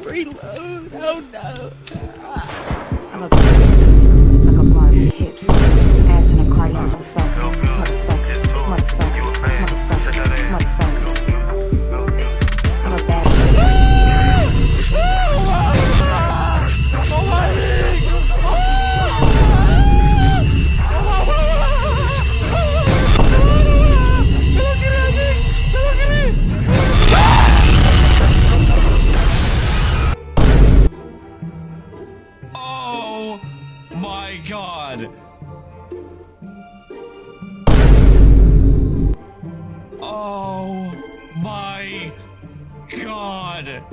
Reload! Oh no! I'm a sleep like a bar with hips, ass in a cardio, motherfucker, motherfucker, motherfucker, motherfucker, motherfucker. I'm a bad Oh my god!